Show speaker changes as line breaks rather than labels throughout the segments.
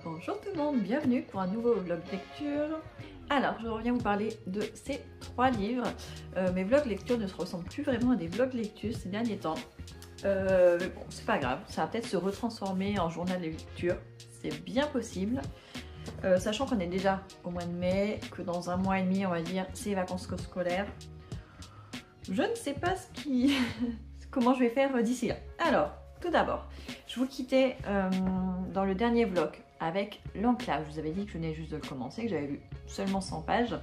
Bonjour tout le monde, bienvenue pour un nouveau vlog lecture. Alors, je reviens vous parler de ces 3 livres. Mes vlogs lecture ne se ressemblent plus vraiment à des vlogs lecture ces derniers temps. Mais bon, c'est pas grave, ça va peut-être se retransformer en journal de lecture, c'est bien possible. Sachant qu'on est déjà au mois de mai, que dans un mois et demi, on va dire, c'est les vacances scolaires. Je ne sais pas comment je vais faire d'ici là. Alors, tout d'abord, je vous quittais dans le dernier vlog avec L'Enclave. Je vous avais dit que je venais juste de le commencer, que j'avais lu seulement 100 pages.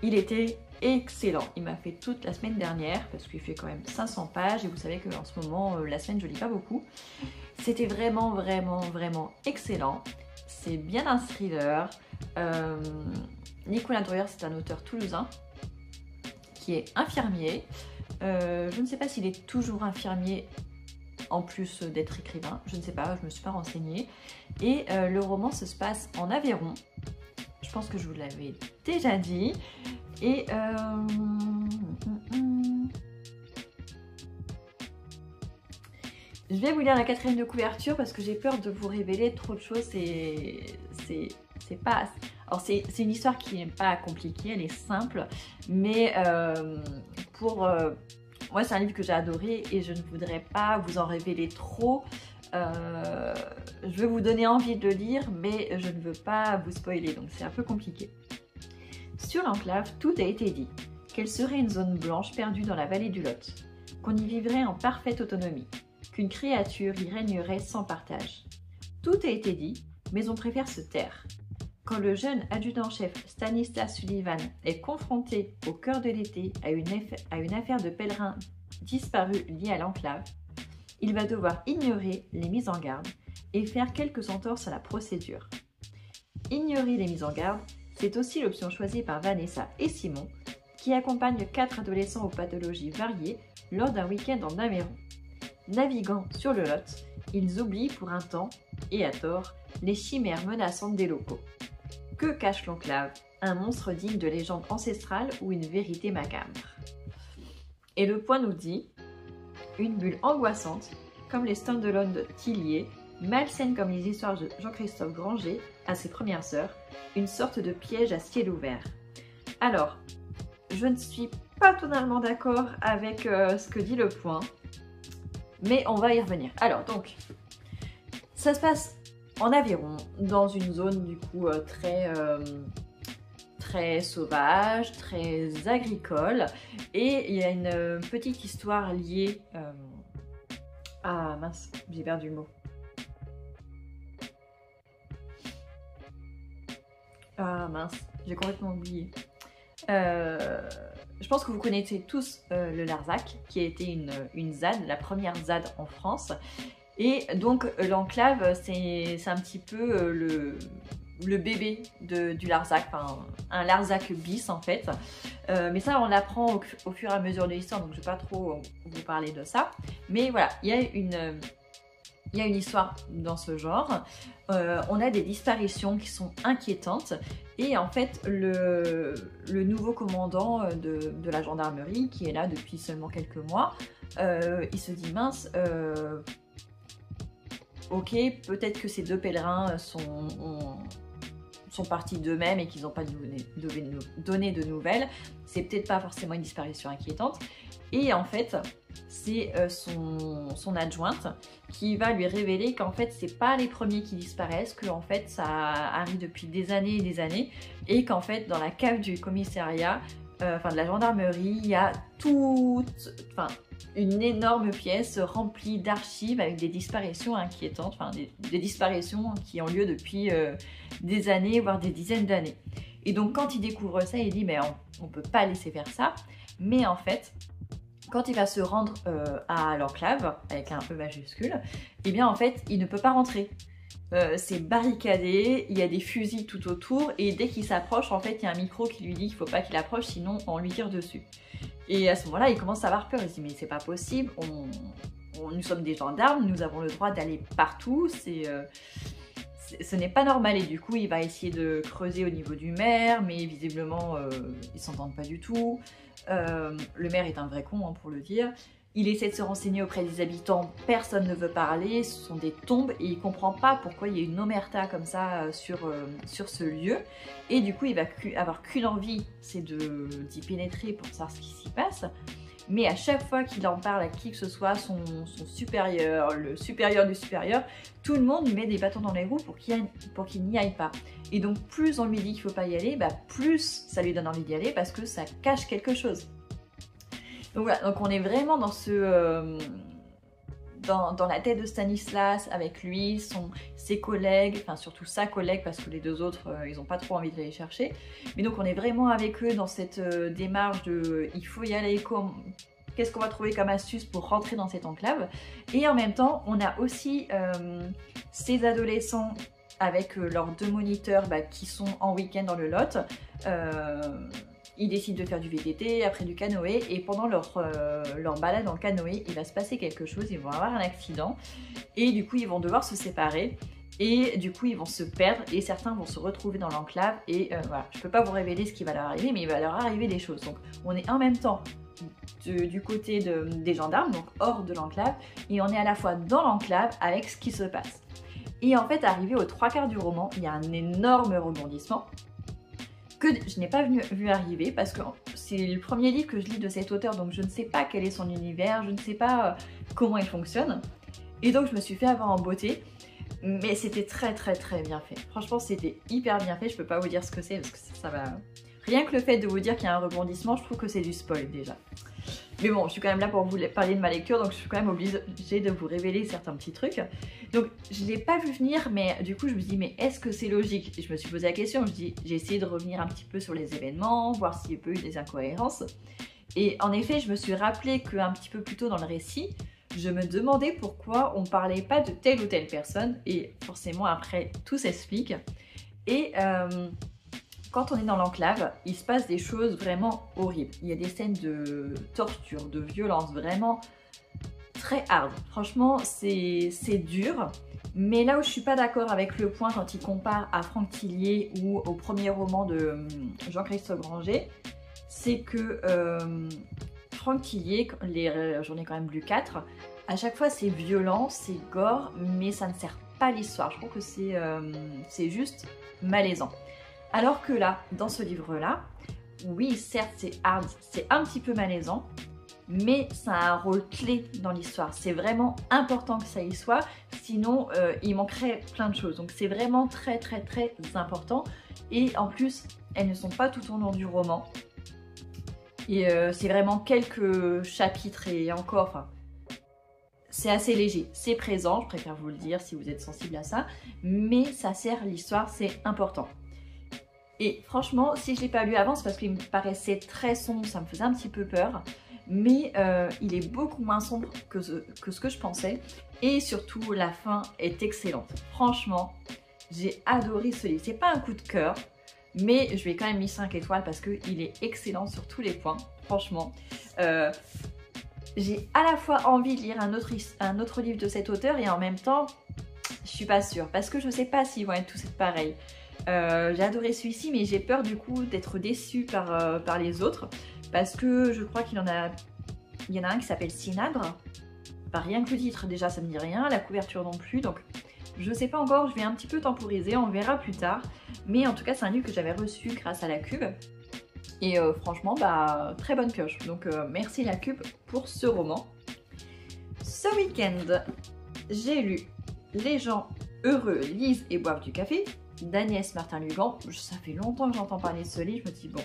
Il était excellent. Il m'a fait toute la semaine dernière parce qu'il fait quand même 500 pages et vous savez qu'en ce moment, la semaine, je lis pas beaucoup. C'était vraiment excellent. C'est bien un thriller. Nicolas Droyer, c'est un auteur toulousain qui est infirmier. Je ne sais pas s'il est toujours infirmier en plus d'être écrivain, je ne sais pas, je ne me suis pas renseignée. Et le roman se passe en Aveyron, je pense que je vous l'avais déjà dit. Et je vais vous lire la 4e de couverture parce que j'ai peur de vous révéler trop de choses. C'est pas... Alors c'est une histoire qui n'est pas compliquée, elle est simple, mais moi c'est un livre que j'ai adoré et je ne voudrais pas vous en révéler trop. Je veux vous donner envie de le lire, mais je ne veux pas vous spoiler, donc c'est un peu compliqué. Sur l'Enclave, tout a été dit. Qu'elle serait une zone blanche perdue dans la vallée du Lot, qu'on y vivrait en parfaite autonomie, qu'une créature y régnerait sans partage. Tout a été dit, mais on préfère se taire. Quand le jeune adjudant-chef Stanislas Sullivan est confronté au cœur de l'été à une affaire de pèlerins disparus liée à l'enclave, il va devoir ignorer les mises en garde et faire quelques entorses à la procédure. Ignorer les mises en garde, c'est aussi l'option choisie par Vanessa et Simon, qui accompagnent 4 adolescents aux pathologies variées lors d'un week-end en Aveyron. Naviguant sur le Lot, ils oublient pour un temps, et à tort, les chimères menaçantes des locaux. Que cache l'enclave? Un monstre digne de légende ancestrale ou une vérité macabre? Et le point nous dit une bulle angoissante, comme les stand-alone de Tillier, malsaine comme les histoires de Jean-Christophe Granger à ses premières sœurs, une sorte de piège à ciel ouvert. Alors, je ne suis pas totalement d'accord avec ce que dit le point, mais on va y revenir. Alors donc, ça se passe en Aveyron, dans une zone du coup très sauvage, très agricole, et il y a une petite histoire liée ah mince, j'ai perdu le mot. Ah mince, j'ai complètement oublié. Je pense que vous connaissez tous le Larzac, qui a été une ZAD, la première ZAD en France. Et donc l'enclave, c'est un petit peu le bébé du Larzac, enfin un Larzac bis en fait. Mais ça on l'apprend au fur et à mesure de l'histoire, donc je ne vais pas trop vous parler de ça. Mais voilà, il y a une histoire dans ce genre. On a des disparitions qui sont inquiétantes. Et en fait, le nouveau commandant de la gendarmerie, qui est là depuis seulement quelques mois, il se dit mince, ok, peut-être que ces 2 pèlerins sont partis d'eux-mêmes et qu'ils n'ont pas donné de nouvelles. C'est peut-être pas forcément une disparition inquiétante. Et en fait, c'est son adjointe qui va lui révéler qu'en fait, c'est pas les premiers qui disparaissent, que en fait, ça arrive depuis des années et des années, et qu'en fait, dans la cave du commissariat, de la gendarmerie, il y a une énorme pièce remplie d'archives avec des disparitions inquiétantes, des disparitions qui ont lieu depuis des années, voire des dizaines d'années. Et donc, quand il découvre ça, il dit mais on peut pas laisser faire ça. Mais en fait, quand il va se rendre à l'enclave, avec un E majuscule, eh bien en fait, il ne peut pas rentrer. C'est barricadé, il y a des fusils tout autour, et dès qu'il s'approche, en fait, il y a un micro qui lui dit qu'il ne faut pas qu'il approche, sinon on lui tire dessus. Et à ce moment-là, il commence à avoir peur, il se dit mais c'est pas possible, nous sommes des gendarmes, nous avons le droit d'aller partout, ce n'est pas normal. Et du coup, il va essayer de creuser au niveau du maire, mais visiblement, ils s'entendent pas du tout. Le maire est un vrai con, hein, pour le dire. Il essaie de se renseigner auprès des habitants, personne ne veut parler, ce sont des tombes et il comprend pas pourquoi il y a une omerta comme ça sur ce lieu. Et du coup il va avoir qu'une envie, c'est d'y pénétrer pour savoir ce qui s'y passe. Mais à chaque fois qu'il en parle à qui que ce soit, son supérieur, le supérieur du supérieur, tout le monde lui met des bâtons dans les roues pour qu'il n'y aille pas. Et donc plus on lui dit qu'il ne faut pas y aller, plus ça lui donne envie d'y aller parce que ça cache quelque chose. Donc voilà, donc on est vraiment dans dans la tête de Stanislas avec lui, ses collègues, enfin surtout sa collègue parce que les deux autres ils n'ont pas trop envie de les chercher. Mais donc on est vraiment avec eux dans cette démarche de il faut y aller, qu'est-ce qu'on va trouver comme astuce pour rentrer dans cette enclave. Et en même temps on a aussi ces adolescents avec leurs 2 moniteurs qui sont en week-end dans le Lot. Ils décident de faire du VTT, après du canoë, et pendant leur balade dans le canoë, il va se passer quelque chose, ils vont avoir un accident, et du coup ils vont devoir se séparer, et du coup ils vont se perdre, et certains vont se retrouver dans l'enclave, et voilà, je peux pas vous révéler ce qui va leur arriver, mais il va leur arriver des choses. Donc on est en même temps du côté des gendarmes, donc hors de l'enclave, et on est à la fois dans l'enclave avec ce qui se passe. Et en fait, arrivé aux 3/4 du roman, il y a un énorme rebondissement, que je n'ai pas vu arriver parce que c'est le premier livre que je lis de cet auteur, donc je ne sais pas quel est son univers, je ne sais pas comment il fonctionne, et donc je me suis fait avoir en beauté, mais c'était très bien fait. Franchement c'était hyper bien fait, je peux pas vous dire ce que c'est parce que ça va... Rien que le fait de vous dire qu'il y a un rebondissement, je trouve que c'est du spoil déjà. Mais bon, je suis quand même là pour vous parler de ma lecture, donc je suis quand même obligée de vous révéler certains petits trucs. Donc je ne l'ai pas vu venir, mais du coup je me dis mais est-ce que c'est logique? Et je me suis posé la question, j'ai essayé de revenir un petit peu sur les événements, voir s'il y a eu des incohérences. Et en effet, je me suis rappelé qu'un petit peu plus tôt dans le récit, je me demandais pourquoi on ne parlait pas de telle ou telle personne, et forcément après tout s'explique. Et quand on est dans l'enclave, il se passe des choses vraiment horribles. Il y a des scènes de torture, de violence, vraiment très hard. Franchement, c'est dur. Mais là où je suis pas d'accord avec Le Point quand il compare à Franck Tillier ou au premier roman de Jean-Christophe Granger, c'est que Franck Tillier, j'en ai quand même lu 4, à chaque fois c'est violent, c'est gore, mais ça ne sert pas l'histoire. Je trouve que c'est juste malaisant. Alors que là, dans ce livre-là, oui, certes, c'est hard, c'est un petit peu malaisant, mais ça a un rôle clé dans l'histoire. C'est vraiment important que ça y soit, sinon il manquerait plein de choses. Donc c'est vraiment très important. Et en plus, elles ne sont pas tout au long du roman. Et c'est vraiment quelques chapitres et encore, enfin, c'est assez léger. C'est présent, je préfère vous le dire si vous êtes sensible à ça, mais ça sert l'histoire, c'est important. Et franchement, si je ne l'ai pas lu avant, c'est parce qu'il me paraissait très sombre, ça me faisait un petit peu peur. Mais il est beaucoup moins sombre que ce que je pensais. Et surtout, la fin est excellente. Franchement, j'ai adoré ce livre. C'est pas un coup de cœur, mais je lui ai quand même mis 5 étoiles parce qu'il est excellent sur tous les points. Franchement, j'ai à la fois envie de lire un autre livre de cet auteur et en même temps, je suis pas sûre. Parce que je sais pas s'ils vont être tous pareils. J'ai adoré celui-ci, mais j'ai peur du coup d'être déçue par les autres, parce que je crois il y en a un qui s'appelle Cinabre. Rien que le titre déjà ça me dit rien, la couverture non plus, donc je sais pas encore, je vais un petit peu temporiser, on verra plus tard, mais en tout cas c'est un livre que j'avais reçu grâce à la Cube, et franchement très bonne pioche, donc merci la Cube pour ce roman. Ce week-end j'ai lu Les gens heureux lisent et boivent du café d'Agnès Martin-Lugan. Ça fait longtemps que j'entends parler de ce livre, je me dis bon,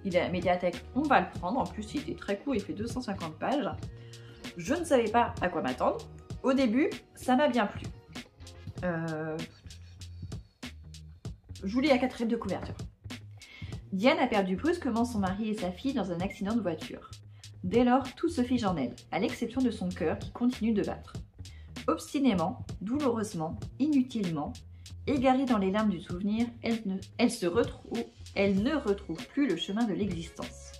il est à la médiathèque, on va le prendre. En plus il était très court, il fait 250 pages. Je ne savais pas à quoi m'attendre. Au début, ça m'a bien plu. Je vous lis la 4e de couverture. Diane a perdu brusquement son mari et sa fille dans un accident de voiture. Dès lors, tout se fige en elle, à l'exception de son cœur qui continue de battre. Obstinément, douloureusement, inutilement, égarée dans les larmes du souvenir, elle ne retrouve plus le chemin de l'existence.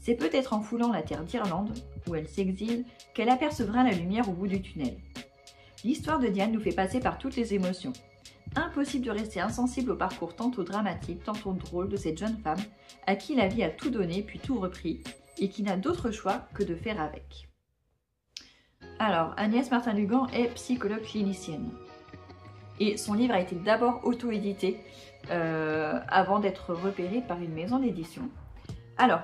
C'est peut-être en foulant la terre d'Irlande, où elle s'exile, qu'elle apercevra la lumière au bout du tunnel. L'histoire de Diane nous fait passer par toutes les émotions. Impossible de rester insensible au parcours tantôt dramatique, tantôt drôle de cette jeune femme, à qui la vie a tout donné puis tout repris, et qui n'a d'autre choix que de faire avec. Alors, Agnès Martin-Lugan est psychologue clinicienne. Et son livre a été d'abord auto-édité avant d'être repéré par une maison d'édition. Alors,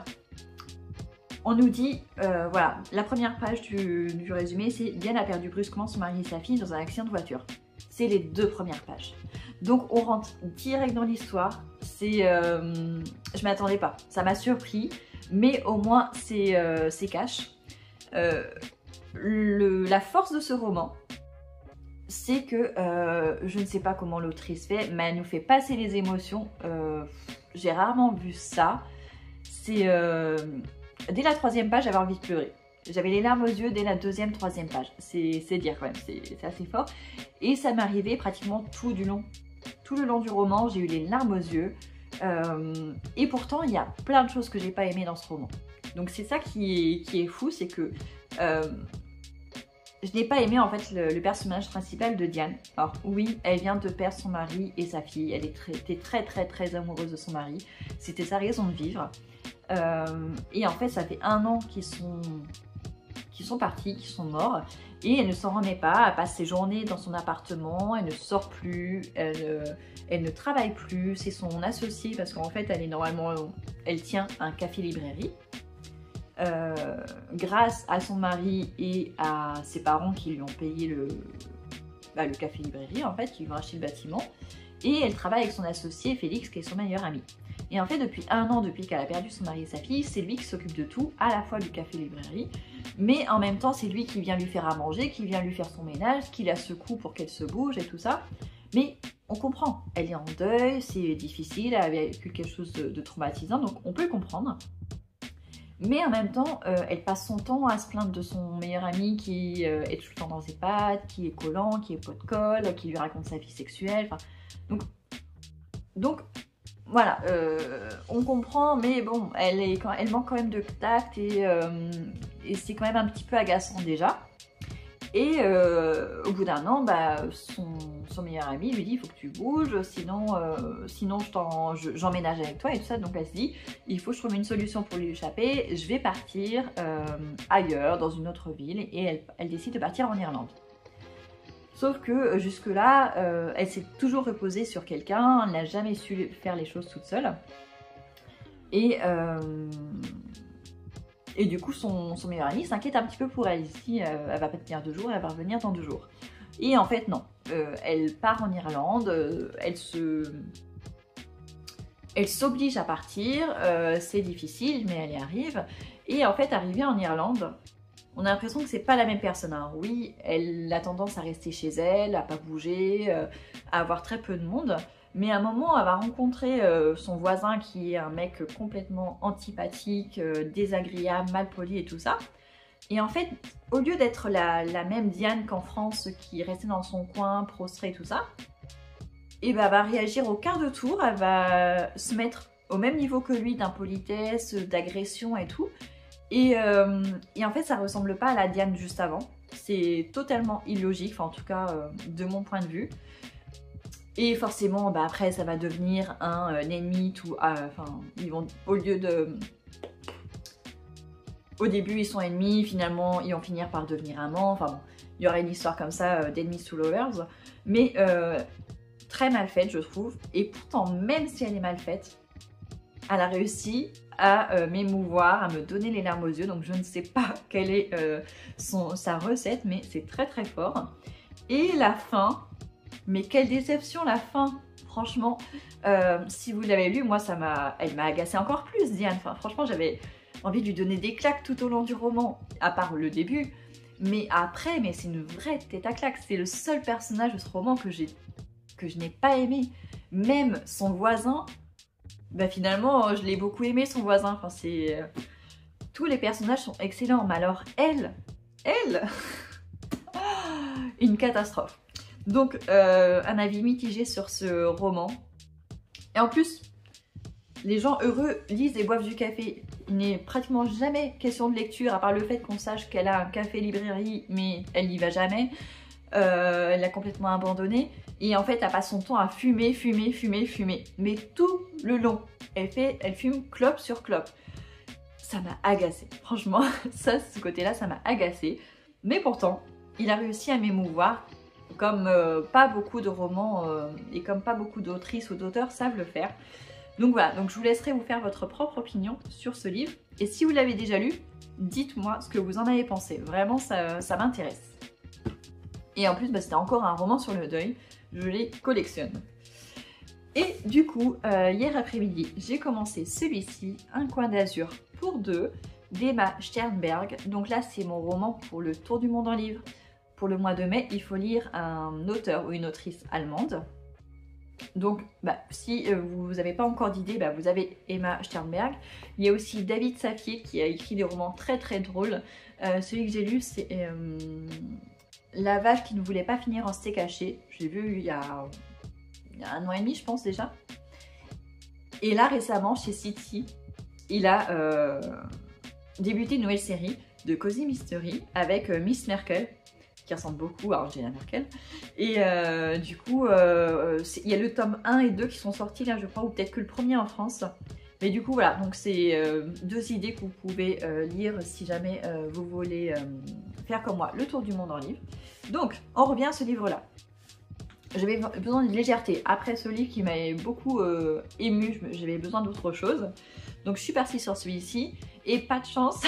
on nous dit, voilà, la première page du résumé, c'est Diane a perdu brusquement son mari et sa fille dans un accident de voiture. C'est les 2 premières pages. Donc on rentre direct dans l'histoire. Je m'attendais pas, ça m'a surpris, mais au moins c'est cash. La force de ce roman, c'est que je ne sais pas comment l'autrice fait, mais elle nous fait passer les émotions. J'ai rarement vu ça. C'est dès la 3e page, j'avais envie de pleurer. J'avais les larmes aux yeux dès la 2e, 3e page. C'est dire quand même, c'est assez fort. Et ça m'arrivait pratiquement tout le long du roman. J'ai eu les larmes aux yeux. Et pourtant, il y a plein de choses que j'ai pas aimées dans ce roman. Donc c'est ça qui est fou, c'est que je n'ai pas aimé en fait le personnage principal de Diane. Alors oui, elle vient de perdre son mari et sa fille. Elle était très amoureuse de son mari. C'était sa raison de vivre. Et en fait, ça fait 1 an qu'ils sont partis, qu'ils sont morts. Et elle ne s'en remet pas. Elle passe ses journées dans son appartement. Elle ne sort plus. Elle ne travaille plus. C'est son associé parce qu'en fait, elle tient un café-librairie. Grâce à son mari et à ses parents qui lui ont payé le café-librairie, en fait, qui lui ont acheté le bâtiment. Et elle travaille avec son associé Félix, qui est son meilleur ami. Et en fait, depuis 1 an, depuis qu'elle a perdu son mari et sa fille, c'est lui qui s'occupe de tout, à la fois du café-librairie, mais en même temps, c'est lui qui vient lui faire à manger, qui vient lui faire son ménage, qui la secoue pour qu'elle se bouge et tout ça. Mais on comprend, elle est en deuil, c'est difficile, elle a vécu quelque chose de traumatisant, donc on peut comprendre. Mais en même temps, elle passe son temps à se plaindre de son meilleur ami qui est tout le temps dans ses pattes, qui est collant, qui est pot de colle, qui lui raconte sa vie sexuelle. Donc voilà, on comprend, mais bon, elle manque quand même de tact et c'est quand même un petit peu agaçant déjà. Et au bout d'1 an, son meilleur ami lui dit il faut que tu bouges, sinon j'emménage avec toi et tout ça. Donc elle se dit il faut que je trouve une solution pour lui échapper, je vais partir ailleurs, dans une autre ville, et elle décide de partir en Irlande. Sauf que jusque-là, elle s'est toujours reposée sur quelqu'un, elle n'a jamais su faire les choses toute seule. Et du coup, son meilleur ami s'inquiète un petit peu pour elle. Ici, elle va pas tenir 2 jours, elle va revenir dans 2 jours. Et en fait, non. Elle part en Irlande, elle s'oblige à partir, c'est difficile, mais elle y arrive. Et en fait, arrivée en Irlande, on a l'impression que c'est pas la même personne. Alors oui, elle a tendance à rester chez elle, à pas bouger, à avoir très peu de monde. Mais à un moment, elle va rencontrer son voisin qui est un mec complètement antipathique, désagréable, malpoli et tout ça. Et en fait, au lieu d'être la même Diane qu'en France, qui restait dans son coin, prostrée et tout ça, et ben, elle va réagir au quart de tour, elle va se mettre au même niveau que lui d'impolitesse, d'agression et tout. Et en fait, ça ressemble pas à la Diane juste avant. C'est totalement illogique, enfin en tout cas de mon point de vue. Et forcément, après, ça va devenir un ennemi tout. Ils vont, au début, ils sont ennemis, finalement, ils vont finir par devenir amants. Enfin bon, il y aura une histoire comme ça d'ennemis to lovers. Mais très mal faite, je trouve. Et pourtant, même si elle est mal faite, elle a réussi à m'émouvoir, à me donner les larmes aux yeux. Donc je ne sais pas quelle est sa recette, mais c'est très très fort. Et la fin, mais quelle déception la fin, franchement. Si vous l'avez lu, moi elle m'a agacée encore plus, Diane. Enfin, franchement, j'avais envie de lui donner des claques tout au long du roman, à part le début. Mais après, c'est une vraie tête à claque. C'est le seul personnage de ce roman que je n'ai pas aimé. Même son voisin, finalement, je l'ai beaucoup aimé, son voisin. Enfin, tous les personnages sont excellents. Mais alors, elle une catastrophe. Donc, un avis mitigé sur ce roman. Et en plus, les gens heureux lisent et boivent du café. Il n'est pratiquement jamais question de lecture, à part le fait qu'on sache qu'elle a un café-librairie, mais elle n'y va jamais. Elle l'a complètement abandonné. Et en fait, elle passe son temps à fumer. Mais tout le long, elle fume clope sur clope. Ça m'a agacée. Franchement, ce côté-là, ça m'a agacée. Mais pourtant, il a réussi à m'émouvoir comme pas beaucoup de romans et comme pas beaucoup d'autrices ou d'auteurs savent le faire. Donc voilà, donc je vous laisserai vous faire votre propre opinion sur ce livre. Et si vous l'avez déjà lu, dites-moi ce que vous en avez pensé. Vraiment, ça m'intéresse. Et en plus, bah, c'était encore un roman sur le deuil. Je les collectionne. Et du coup, hier après-midi, j'ai commencé celui-ci, Un coin d'azur pour deux, d'Emma Sternberg. Donc là, c'est mon roman pour le tour du monde en livre. Pour le mois de mai, il faut lire un auteur ou une autrice allemande. Donc, bah, si vous n'avez pas encore d'idée, bah, vous avez Emma Sternberg. Il y a aussi David Safier qui a écrit des romans très très drôles. Celui que j'ai lu, c'est La vache qui ne voulait pas finir en steak haché. Je l'ai vu il y a 1 an et demi, je pense déjà. Et là, récemment, chez City, il a débuté une nouvelle série de Cozy Mystery avec Miss Merkel, qui ressemble beaucoup à Angela Merkel. Et du coup, il y a le tome 1 et 2 qui sont sortis là, je crois, ou peut-être que le premier en France. Mais du coup, voilà, donc c'est 2 idées que vous pouvez lire si jamais vous voulez faire comme moi le tour du monde en livre. Donc, on revient à ce livre-là. J'avais besoin d'une légèreté. Après ce livre qui m'avait beaucoup ému, j'avais besoin d'autre chose. Donc je suis partie sur celui-ci et pas de chance.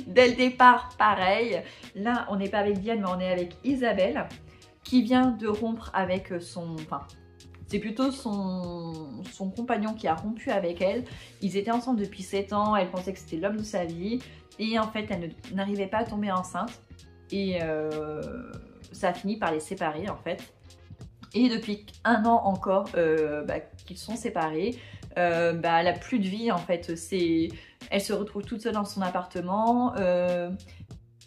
Dès le départ, pareil. Là, on n'est pas avec Diane, mais on est avec Isabelle qui vient de rompre avec son... Enfin, c'est plutôt son compagnon qui a rompu avec elle. Ils étaient ensemble depuis 7 ans, elle pensait que c'était l'homme de sa vie. Et en fait, elle n'arrivait pas à tomber enceinte. Et ça a fini par les séparer en fait. Et depuis 1 an encore qu'ils sont séparés, elle n'a plus de vie en fait. Elle se retrouve toute seule dans son appartement.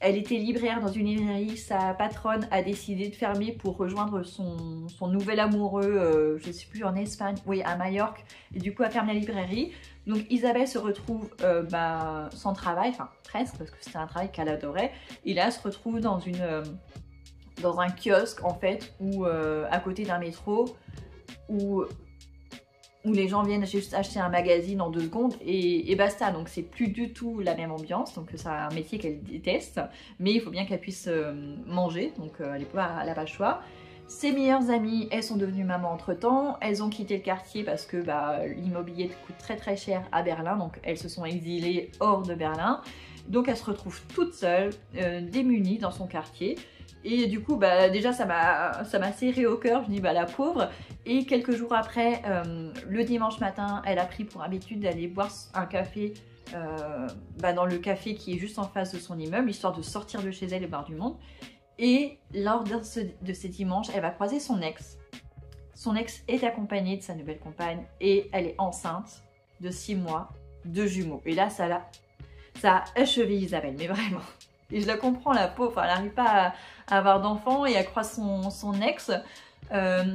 Elle était libraire dans une librairie. Sa patronne a décidé de fermer pour rejoindre son nouvel amoureux, je ne sais plus, en Espagne, oui, à Majorque. Et du coup, a fermé la librairie. Donc Isabelle se retrouve sans travail, enfin presque, parce que c'était un travail qu'elle adorait. Et là, elle se retrouve dans un kiosque en fait, ou à côté d'un métro, où les gens viennent juste acheter un magazine en 2 secondes et basta. Donc c'est plus du tout la même ambiance, donc c'est un métier qu'elle déteste, mais il faut bien qu'elle puisse manger, donc elle n'a pas le choix. Ses meilleures amies, elles sont devenues mamans entre temps, elles ont quitté le quartier parce que l'immobilier coûte très très cher à Berlin, donc elles se sont exilées hors de Berlin. Donc elle se retrouve toute seule, démunie dans son quartier. Et du coup, déjà, ça m'a serré au cœur. Je dis, la pauvre. Et quelques jours après, le dimanche matin, elle a pris pour habitude d'aller boire un café dans le café qui est juste en face de son immeuble, histoire de sortir de chez elle et boire du monde. Et lors de ces dimanches, elle va croiser son ex. Son ex est accompagné de sa nouvelle compagne et elle est enceinte de 6 mois de jumeaux. Et là, ça a achevé Isabelle, mais vraiment. Et je la comprends, la pauvre, enfin, elle n'arrive pas à avoir d'enfant et elle croise son ex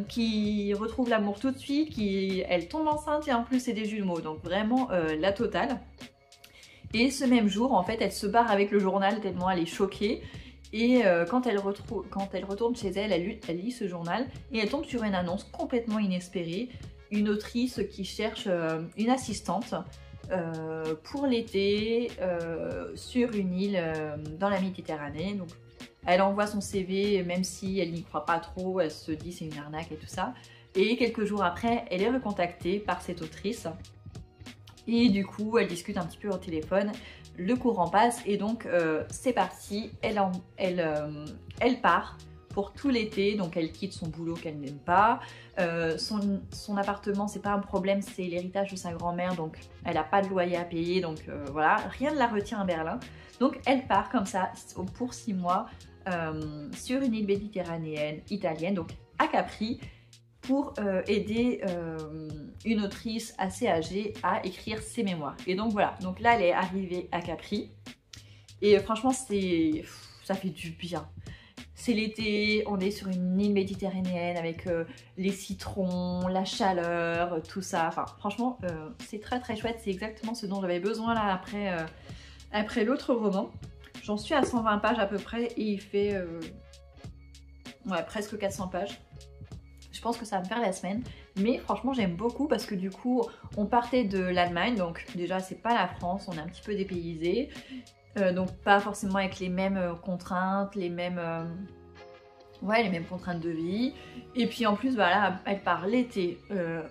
qui retrouve l'amour tout de suite, elle tombe enceinte et en plus c'est des jumeaux, donc vraiment la totale. Et ce même jour, en fait, elle se barre avec le journal tellement elle est choquée. Et quand elle retourne chez elle, elle lit ce journal et elle tombe sur une annonce complètement inespérée. Une autrice qui cherche une assistante pour l'été sur une île dans la Méditerranée. Donc elle envoie son CV, même si elle n'y croit pas trop, elle se dit c'est une arnaque et tout ça. Et quelques jours après, elle est recontactée par cette autrice. Et du coup, elle discute un petit peu au téléphone. Le courant passe et donc c'est parti. Elle part pour tout l'été, donc elle quitte son boulot qu'elle n'aime pas. Son appartement, c'est pas un problème, c'est l'héritage de sa grand-mère, donc elle n'a pas de loyer à payer, donc voilà, rien ne la retient à Berlin. Donc elle part comme ça pour 6 mois sur une île méditerranéenne italienne, donc à Capri, pour aider une autrice assez âgée à écrire ses mémoires. Et donc voilà, donc là elle est arrivée à Capri, et franchement ça fait du bien. C'est l'été, on est sur une île méditerranéenne avec les citrons, la chaleur, tout ça. Enfin, franchement, c'est très très chouette. C'est exactement ce dont j'avais besoin là après l'autre roman. J'en suis à 120 pages à peu près et il fait presque 400 pages. Je pense que ça va me faire la semaine. Mais franchement, j'aime beaucoup parce que du coup, on partait de l'Allemagne. Donc déjà, c'est pas la France, on est un petit peu dépaysé. Donc pas forcément avec les mêmes contraintes, les mêmes contraintes de vie. Et puis en plus voilà, elle part l'été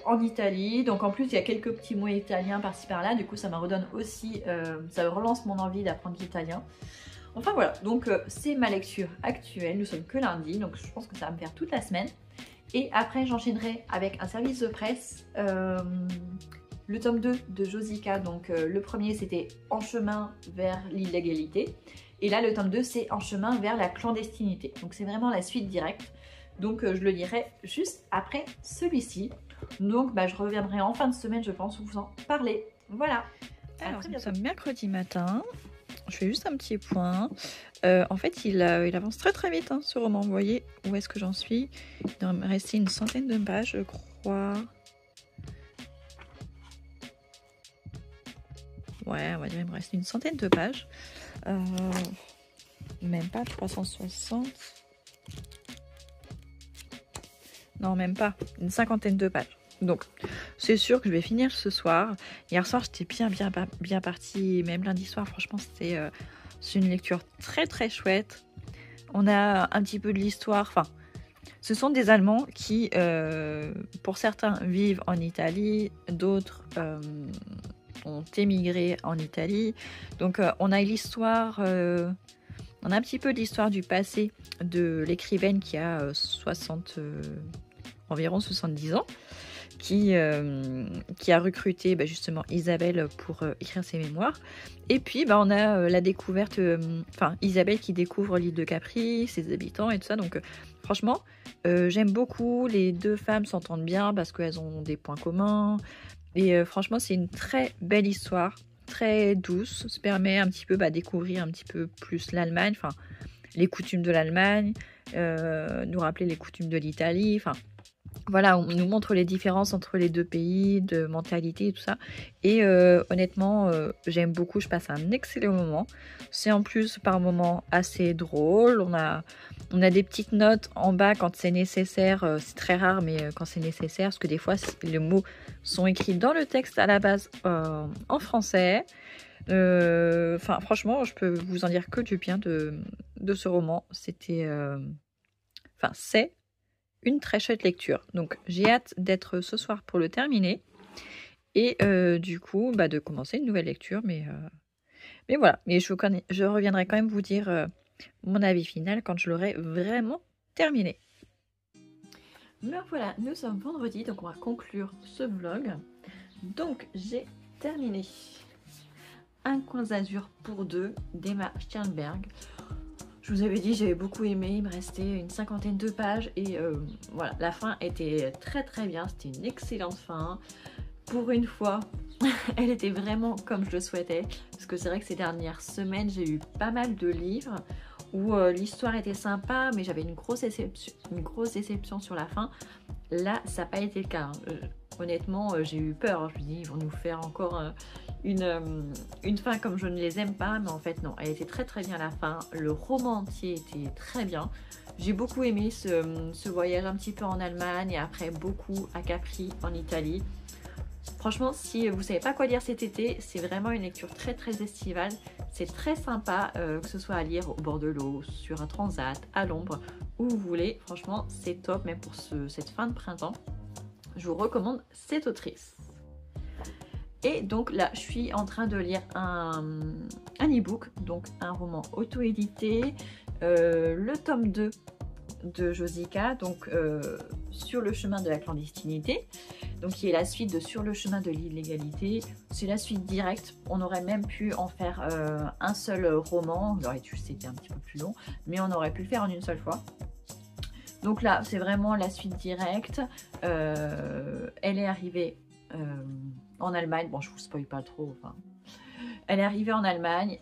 en Italie, donc en plus il y a quelques petits mots italiens par-ci par-là, du coup ça me redonne aussi, ça relance mon envie d'apprendre l'italien. Enfin voilà, donc c'est ma lecture actuelle, nous sommes que lundi, donc je pense que ça va me faire toute la semaine. Et après j'enchaînerai avec un service de presse, le tome 2 de Josika, donc le premier c'était En chemin vers l'illégalité. Et là, le tome 2, c'est En chemin vers la clandestinité. Donc, c'est vraiment la suite directe. Donc, je le lirai juste après celui-ci. Donc, je reviendrai en fin de semaine, je pense, vous en parler. Voilà.
Alors, nous sommes mercredi matin. Je fais juste un petit point. En fait, il avance très très vite, hein, ce roman. Vous voyez où est-ce que j'en suis? Il doit me rester une centaine de pages, je crois. Ouais, on va dire il me reste une centaine de pages. Même pas 360. Non, même pas. Une cinquantaine de pages. Donc, c'est sûr que je vais finir ce soir. Hier soir, j'étais bien partie. Même lundi soir, franchement, c'est une lecture très très chouette. On a un petit peu de l'histoire. Enfin, ce sont des Allemands qui, pour certains, vivent en Italie. D'autres ont émigré en Italie. Donc, on a l'histoire... on a un petit peu l'histoire du passé de l'écrivaine qui a environ 70 ans, qui a recruté justement Isabelle pour écrire ses mémoires. Et puis on a la découverte, Isabelle qui découvre l'île de Capri, ses habitants et tout ça. Donc franchement, j'aime beaucoup. Les deux femmes s'entendent bien parce qu'elles ont des points communs. Et franchement, c'est une très belle histoire, très douce. Ça permet un petit peu découvrir un petit peu plus l'Allemagne, enfin les coutumes de l'Allemagne, nous rappeler les coutumes de l'Italie, enfin voilà, on nous montre les différences entre les deux pays, de mentalité et tout ça. Et honnêtement, j'aime beaucoup, je passe un excellent moment. C'est en plus par moments assez drôle. On a des petites notes en bas quand c'est nécessaire. C'est très rare, mais quand c'est nécessaire, parce que des fois, les mots sont écrits dans le texte à la base en français. Franchement, je peux vous en dire que du bien de ce roman. C'est une très chouette lecture. Donc j'ai hâte d'être ce soir pour le terminer. Et du coup, de commencer une nouvelle lecture. Mais voilà. Mais je reviendrai quand même vous dire mon avis final quand je l'aurai vraiment terminé.
Voilà, nous sommes vendredi, donc on va conclure ce vlog. Donc j'ai terminé Un coin d'azur pour deux d'Emma Sternberg. Je vous avais dit, j'avais beaucoup aimé, il me restait une cinquantaine de pages et voilà, la fin était très très bien, c'était une excellente fin. Pour une fois, elle était vraiment comme je le souhaitais, parce que c'est vrai que ces dernières semaines, j'ai eu pas mal de livres où l'histoire était sympa, mais j'avais une grosse déception sur la fin. Là, ça n'a pas été le cas. Honnêtement, j'ai eu peur. Je me dis, ils vont nous faire encore une fin comme je ne les aime pas. Mais en fait, non. Elle était très très bien la fin. Le roman entier était très bien. J'ai beaucoup aimé ce voyage un petit peu en Allemagne et après beaucoup à Capri en Italie. Franchement, si vous ne savez pas quoi lire cet été, c'est vraiment une lecture très très estivale. C'est très sympa, que ce soit à lire au bord de l'eau, sur un transat, à l'ombre, où vous voulez. Franchement, c'est top, même pour cette fin de printemps. Je vous recommande cette autrice. Et donc là, je suis en train de lire un e-book, donc un roman auto-édité, le tome 2 de Josika, donc Sur le chemin de la clandestinité, donc qui est la suite de Sur le chemin de l'illégalité. C'est la suite directe. On aurait même pu en faire un seul roman. C'était un petit peu plus long, mais on aurait pu le faire en une seule fois. Donc là, c'est vraiment la suite directe. Elle est arrivée en Allemagne. Bon, je vous spoil pas trop. Enfin, elle est arrivée en Allemagne.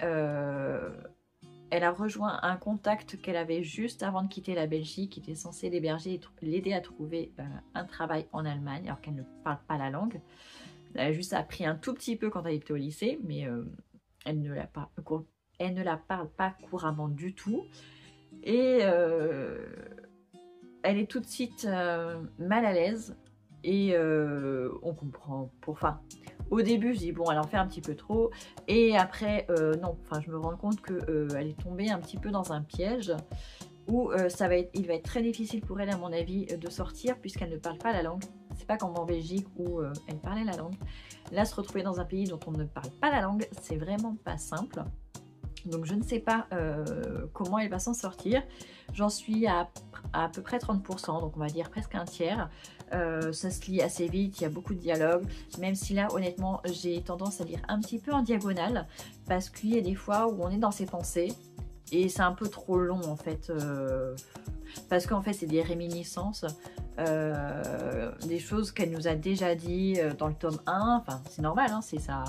Elle a rejoint un contact qu'elle avait juste avant de quitter la Belgique, qui était censé l'héberger et l'aider à trouver un travail en Allemagne, alors qu'elle ne parle pas la langue. Elle a juste appris un tout petit peu quand elle était au lycée, mais elle ne la parle pas couramment du tout. Et elle est tout de suite mal à l'aise. et on comprend pour... Enfin, au début, je dis bon, elle en fait un petit peu trop. Et après, non, enfin, je me rends compte qu'elle est tombée un petit peu dans un piège où il va être très difficile pour elle, à mon avis, de sortir puisqu'elle ne parle pas la langue. C'est pas comme en Belgique où elle parlait la langue. Là, se retrouver dans un pays dont on ne parle pas la langue, c'est vraiment pas simple. Donc je ne sais pas comment elle va s'en sortir. J'en suis à peu près 30%, donc on va dire presque un tiers. Ça se lit assez vite, il y a beaucoup de dialogues. Même si là, honnêtement, j'ai tendance à lire un petit peu en diagonale. Parce qu'il y a des fois où on est dans ses pensées. Et c'est un peu trop long en fait. Parce qu'en fait, c'est des réminiscences. Des choses qu'elle nous a déjà dit dans le tome 1. Enfin, c'est normal, hein, c'est ça.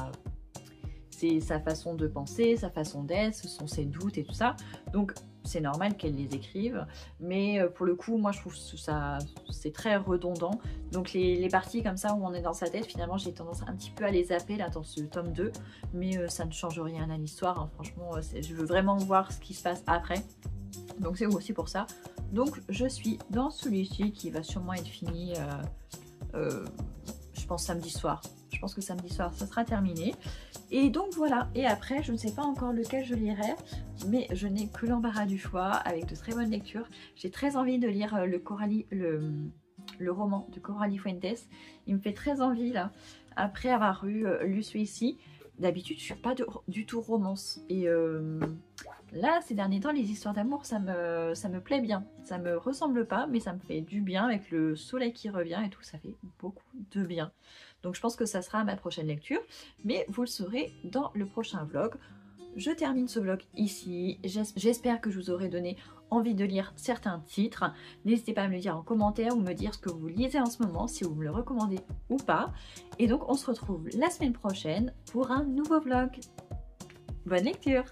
C'est sa façon de penser, sa façon d'être, ce sont ses doutes et tout ça. Donc c'est normal qu'elle les écrive. Mais pour le coup, moi je trouve ça c'est très redondant. Donc les parties comme ça où on est dans sa tête, finalement j'ai tendance un petit peu à les zapper là dans ce tome 2. Mais ça ne change rien à l'histoire. Hein. Franchement, je veux vraiment voir ce qui se passe après. Donc c'est aussi pour ça. Donc je suis dans celui-ci qui va sûrement être fini, je pense samedi soir. Je pense que samedi soir ça sera terminé. Et donc voilà, et après je ne sais pas encore lequel je lirai, mais je n'ai que l'embarras du choix avec de très bonnes lectures. J'ai très envie de lire le roman de Coralie Fuentes. Il me fait très envie là, après avoir lu celui-ci. D'habitude je ne suis pas du tout romance. Et là ces derniers temps les histoires d'amour ça me plaît bien. Ça me ressemble pas mais ça me fait du bien avec le soleil qui revient et tout, ça fait beaucoup de bien. Donc je pense que ça sera ma prochaine lecture, mais vous le saurez dans le prochain vlog. Je termine ce vlog ici. J'espère que je vous aurai donné envie de lire certains titres. N'hésitez pas à me le dire en commentaire ou me dire ce que vous lisez en ce moment, si vous me le recommandez ou pas. Et donc on se retrouve la semaine prochaine pour un nouveau vlog. Bonne lecture!